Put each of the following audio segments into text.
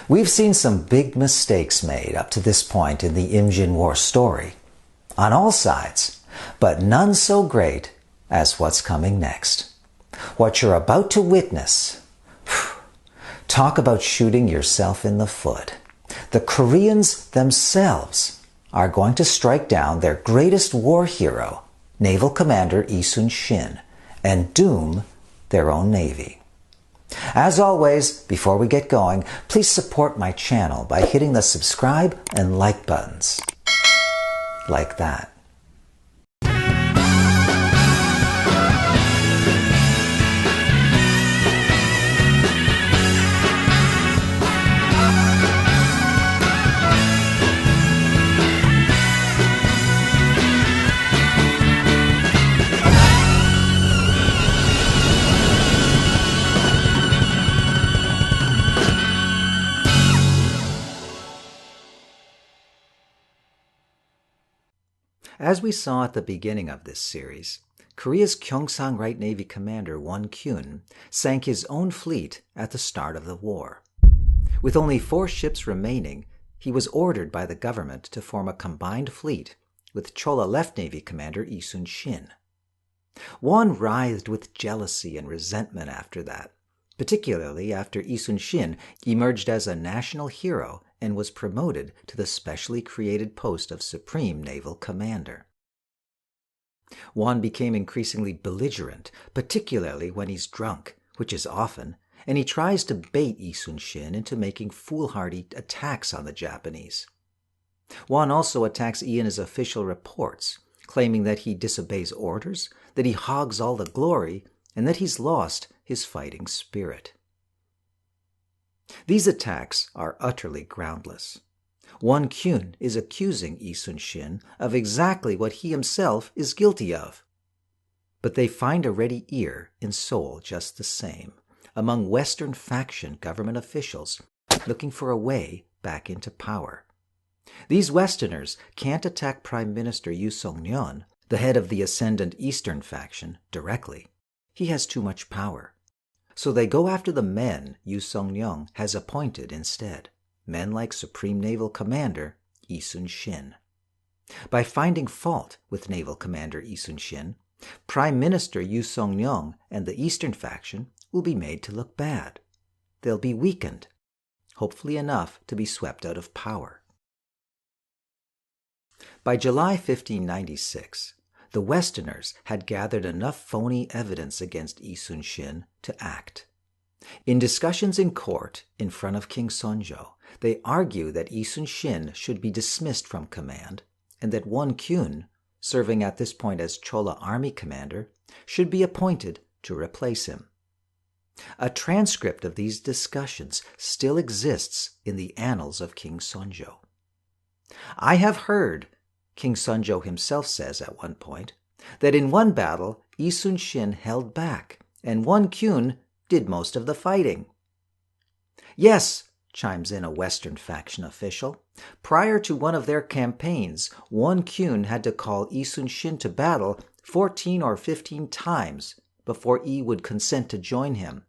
We've seen some big mistakes made up to this point in the IMJIN War story, on all sides, but none so great as what's coming next. What you're about to witness, talk about shooting yourself in the foot. The Koreans themselves are going to strike down their greatest war hero, Naval Commander Sun-shin, and doom their own Navy. As always, before we get going, please support my channel by hitting the subscribe and like buttons. Like that. As we saw at the beginning of this series, Korea's Gyeongsang Right Navy commander Gyun sank his own fleet at the start of the war. With only 4 ships remaining, he was ordered by the government to form a combined fleet with Chola Left Navy commander Sun-shin. Won writhed with jealousy and resentment after that, particularly after Sun-shin emerged as a national hero and was promoted to the specially created post of Supreme Naval Commander. Won became increasingly belligerent, particularly when he's drunk, which is often, and he tries to bait Sun-shin into making foolhardy attacks on the Japanese. Won also attacks in his official reports, claiming that he disobeys orders, that he hogs all the glory, and that he's lost his fighting spirit. These attacks are utterly groundless. Gyun is accusing Sun-shin of exactly what he himself is guilty of. But they find a ready ear in Seoul just the same, among Western faction government officials looking for a way back into power. These Westerners can't attack Prime Minister Song-nyong, the head of the ascendant Eastern faction, directly. He has too much power. So they go after the men Song-nyong has appointed instead, men like Supreme Naval Commander Sun-shin. By finding fault with Naval Commander Sun-shin, Prime Minister Song-nyong and the Eastern faction will be made to look bad. They'll be weakened, hopefully enough to be swept out of power. By July 1596, the Westerners had gathered enough phony evidence against Sun-shin to act. In discussions in court in front of King Seong-nyong, they argue that Sun-shin should be dismissed from command and that Gyun, serving at this point as Chola Army commander, should be appointed to replace him. A transcript of these discussions still exists in the annals of King Seong-nyong. "I have heard," King Seong-nyong himself says at one point, that in one battle Sun-shin held back and Gyun did most of the fighting. "Yes," chimes in a Western faction official, "prior to one of their campaigns, Gyun had to call Sun-shin to battle 14 or 15 times before would consent to join him.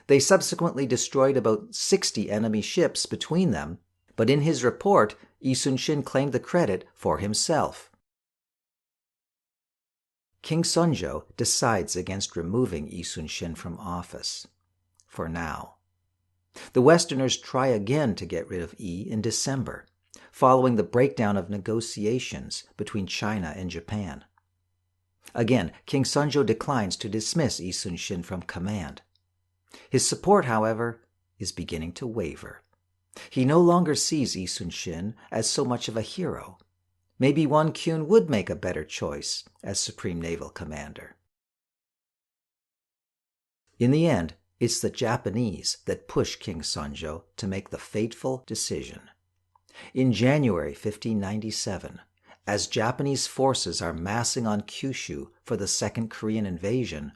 They subsequently destroyed about 60 enemy ships between them, but in his report, Sun-shin claimed the credit for himself." King Seong-nyong decides against removing Sun-shin from office, for now. The Westerners try again to get rid of in December, following the breakdown of negotiations between China and Japan. Again, King Seong-nyong declines to dismiss Sun-shin from command. His support, however, is beginning to waver. He no longer sees Sun-shin as so much of a hero. Maybe Gyun would make a better choice as Supreme Naval Commander. In the end, it's the Japanese that push King Seong-nyong to make the fateful decision. In January 1597, as Japanese forces are massing on Kyushu for the Second Korean invasion,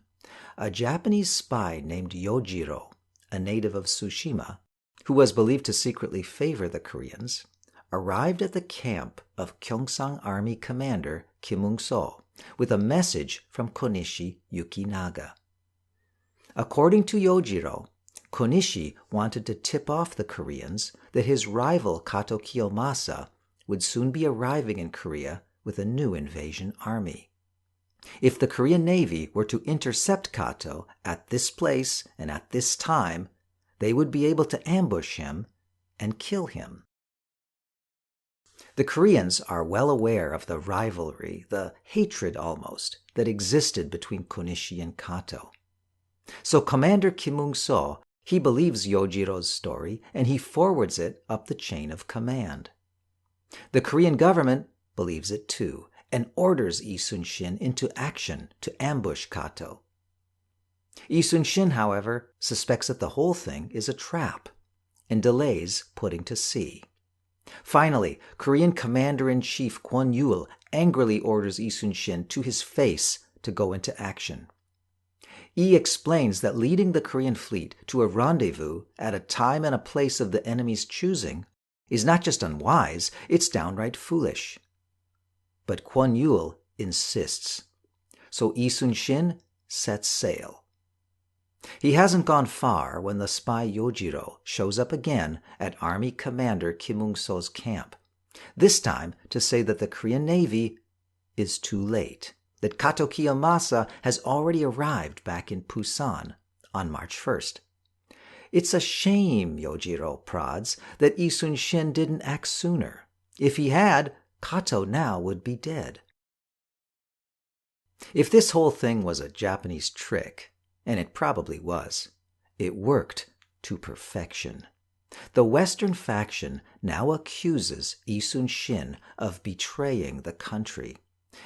a Japanese spy named Yojiro, a native of Tsushima, who was believed to secretly favor the Koreans, arrived at the camp of Gyeongsang Army Commander Kim Ung-so with a message from Konishi Yukinaga. According to Yojiro, Konishi wanted to tip off the Koreans that his rival Kato Kiyomasa would soon be arriving in Korea with a new invasion army. If the Korean Navy were to intercept Kato at this place and at this time, they would be able to ambush him and kill him. The Koreans are well aware of the rivalry, the hatred almost, that existed between Konishi and Kato. So Commander Kim Ung-so, he believes Yojiro's story and he forwards it up the chain of command. The Korean government believes it too and orders Lee Sun-shin into action to ambush Kato. Lee Sun-shin, however, suspects that the whole thing is a trap and delays putting to sea. Finally, Korean Commander-in-Chief Kwon Yul angrily orders Lee Sun-shin to his face to go into action. Lee explains that leading the Korean fleet to a rendezvous at a time and a place of the enemy's choosing is not just unwise, it's downright foolish. But Kwon Yul insists. So Lee Sun-shin sets sail. He hasn't gone far when the spy Yojiro shows up again at Army Commander Kim Ung-so's camp, this time to say that the Korean Navy is too late, that Kato Kiyomasa has already arrived back in Busan on March 1st. It's a shame, Yojiro prods, that Lee Sun-shin didn't act sooner. If he had, Kato now would be dead. If this whole thing was a Japanese trick, and it probably was, it worked to perfection. The Western faction now accuses Lee Sun-shin of betraying the country,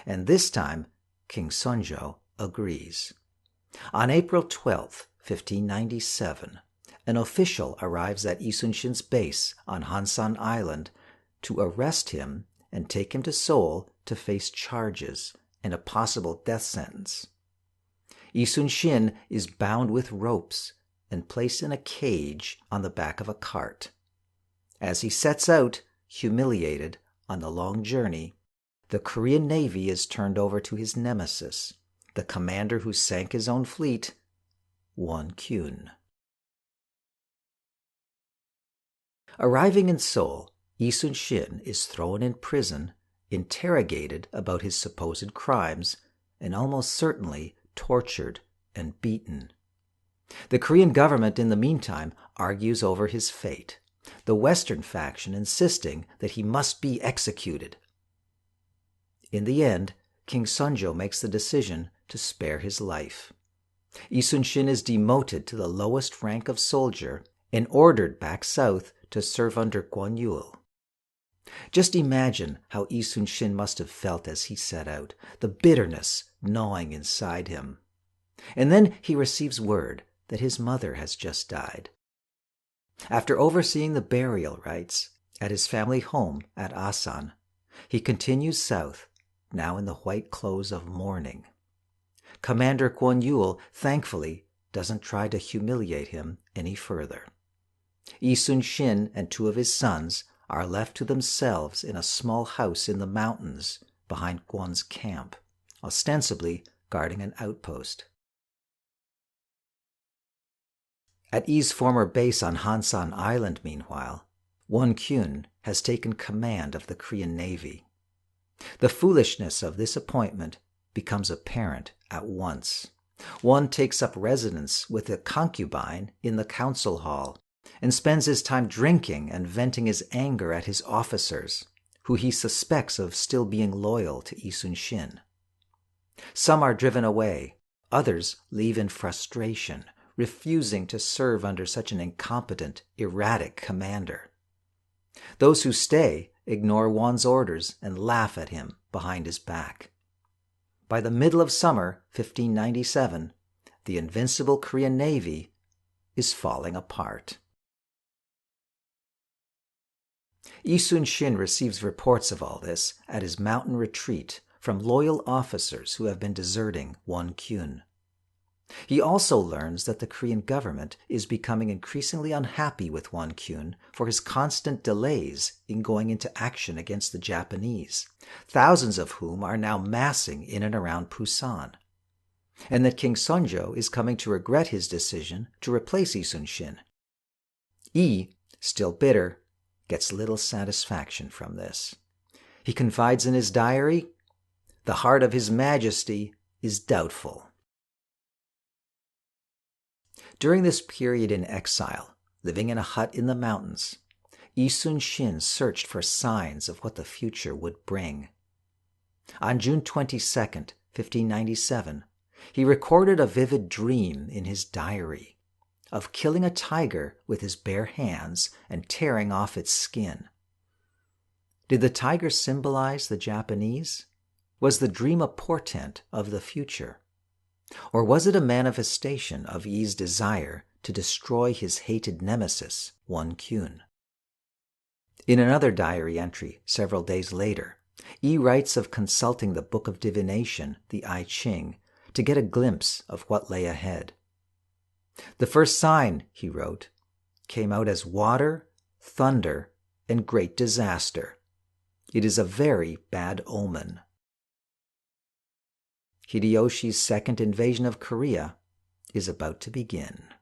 and this time King Seong-nyong agrees. On April 12, 1597, an official arrives at Lee Sun-shin's base on Hansan Island to arrest him and take him to Seoul to face charges and a possible death sentence. Lee Sun-shin is bound with ropes and placed in a cage on the back of a cart. As he sets out, humiliated, on the long journey, the Korean Navy is turned over to his nemesis, the commander who sank his own fleet, Gyun. Arriving in Seoul, Lee Sun-shin is thrown in prison, interrogated about his supposed crimes, and almost certainly tortured and beaten. The Korean government, in the meantime, argues over his fate, the Western faction insisting that he must be executed. In the end, King Seong-nyong makes the decision to spare his life. Lee Sun-shin is demoted to the lowest rank of soldier and ordered back south to serve under Kwon Yul. Just imagine how Lee Sun-shin must have felt as he set out, the bitterness gnawing inside him. And then he receives word that his mother has just died. After overseeing the burial rites at his family home at Asan, he continues south, now in the white clothes of mourning. Commander Kwon Yul, thankfully, doesn't try to humiliate him any further. Lee Sun-shin and two of his sons are left to themselves in a small house in the mountains behind Kwon's camp, ostensibly guarding an outpost. At Lee's former base on Hansan Island, meanwhile, Gyun has taken command of the Korean Navy. The foolishness of this appointment becomes apparent at once. One takes up residence with a concubine in the council hall and spends his time drinking and venting his anger at his officers, who he suspects of still being loyal to Lee Sun-shin. Some are driven away, others leave in frustration, refusing to serve under such an incompetent, erratic commander. Those who stay ignore Won's orders and laugh at him behind his back. By the middle of summer 1597, the invincible Korean Navy is falling apart. Lee Sun-shin receives reports of all this at his mountain retreat from loyal officers who have been deserting Gyun. He also learns that the Korean government is becoming increasingly unhappy with Gyun for his constant delays in going into action against the Japanese, thousands of whom are now massing in and around Busan. and that King Seonjo is coming to regret his decision to replace Yi Sun-shin. Yi, still bitter, gets little satisfaction from this. He confides in his diary, "The heart of His Majesty is doubtful." During this period in exile, living in a hut in the mountains, Yi Sun-shin searched for signs of what the future would bring. On June 22, 1597, he recorded a vivid dream in his diary of killing a tiger with his bare hands and tearing off its skin. Did the tiger symbolize the Japanese? Was the dream a portent of the future? Or was it a manifestation of Yi's desire to destroy his hated nemesis, Won Kyun? In another diary entry several days later, Yi writes of consulting the Book of Divination, the I Ching, to get a glimpse of what lay ahead. "The first sign," he wrote, "came out as water, thunder, and great disaster. It is a very bad omen." Hideyoshi's second invasion of Korea is about to begin.